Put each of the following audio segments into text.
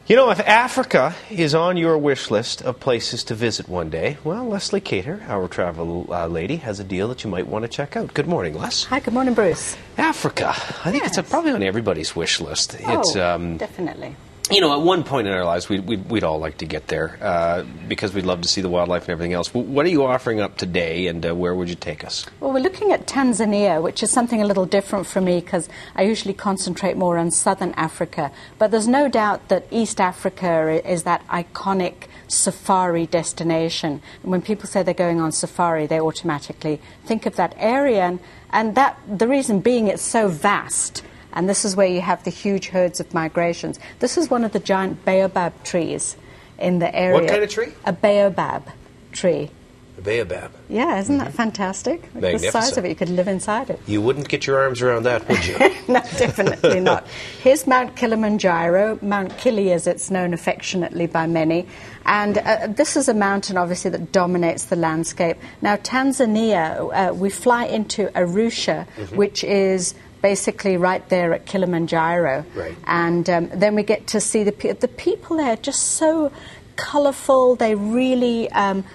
You know, if Africa is on your wish list of places to visit one day, well, Leslie Cater, our travel lady, has a deal that you might want to check out. Good morning, Les. Hi, good morning, Bruce. Africa. I think it's probably on everybody's wish list. It's, definitely. You know, at one point in our lives, we'd all like to get there because we'd love to see the wildlife and everything else. What are you offering up today, and where would you take us? Well, we're looking at Tanzania, which is something a little different for me because I usually concentrate more on southern Africa. But there's no doubt that East Africa is that iconic safari destination. And when people say they're going on safari, they automatically think of that area. And that the reason being it's so vast. And this is where you have the huge herds of migrations. This is one of the giant baobab trees in the area. What kind of tree? A baobab tree. A baobab. Yeah, isn't that fantastic? Magnificent. The size of it, you could live inside it. You wouldn't get your arms around that, would you? No, definitely not. Here's Mount Kilimanjaro, Mount Kili as it's known affectionately by many. And this is a mountain, obviously, that dominates the landscape. Now, Tanzania, we fly into Arusha, which is basically right there at Kilimanjaro. Right. And then we get to see the people there are just so colourful. They really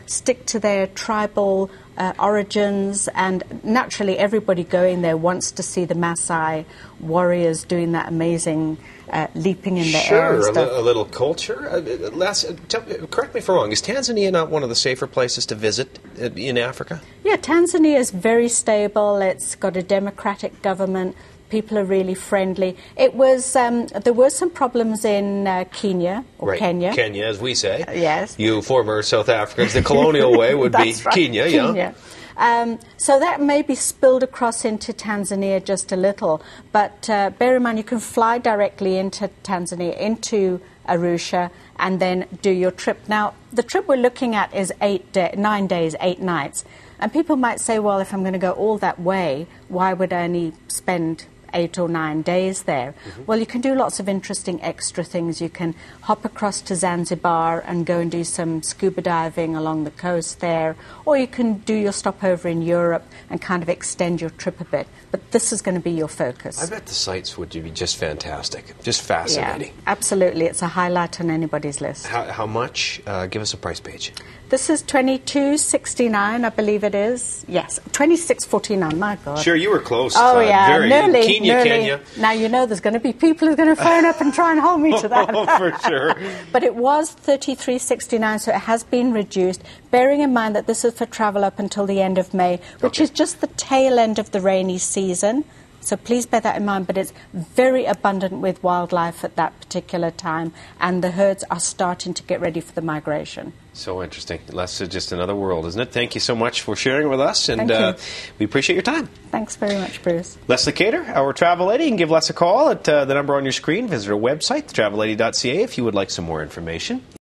stick to their tribal origins, and naturally everybody going there wants to see the Maasai warriors doing that amazing leaping in the air and stuff. Sure, a little culture. Correct me if I'm wrong, is Tanzania not one of the safer places to visit in Africa? Yeah, Tanzania is very stable. It's got a democratic government. People are really friendly. It was there were some problems in Kenya, or Kenya. Kenya, as we say. Yes. You former South Africans, the colonial way would be right. Kenya, yeah. So that maybe spilled across into Tanzania just a little. But bear in mind, you can fly directly into Tanzania, into Arusha, and then do your trip. Now, the trip we're looking at is 9 days, 8 nights. And people might say, well, if I'm going to go all that way, why would I only spend 8 or 9 days there? Well, you can do lots of interesting extra things. You can hop across to Zanzibar and go and do some scuba diving along the coast there, or you can do your stopover in Europe and kind of extend your trip a bit. But this is going to be your focus. I bet the sights would be just fantastic, just fascinating. Yeah, absolutely. It's a highlight on anybody's list. How much? Give us a price page. This is $22.69, I believe it is. Yes, $26.49. My God. Sure, you were close. Oh yeah, nearly. Kenya. Now you know there's going to be people who are going to phone up and try and hold me to that. Oh, for sure. But it was $33.69, so it has been reduced. Bearing in mind that this is for travel up until the end of May, which is just the tail end of the rainy season. So please bear that in mind, but it's very abundant with wildlife at that particular time, and the herds are starting to get ready for the migration. So interesting. That's just another world, isn't it? Thank you so much for sharing with us, and we appreciate your time. Thanks very much, Bruce. Leslie Cater, our travel lady. You can give Les a call at the number on your screen. Visit our website, thetravellady.ca, if you would like some more information.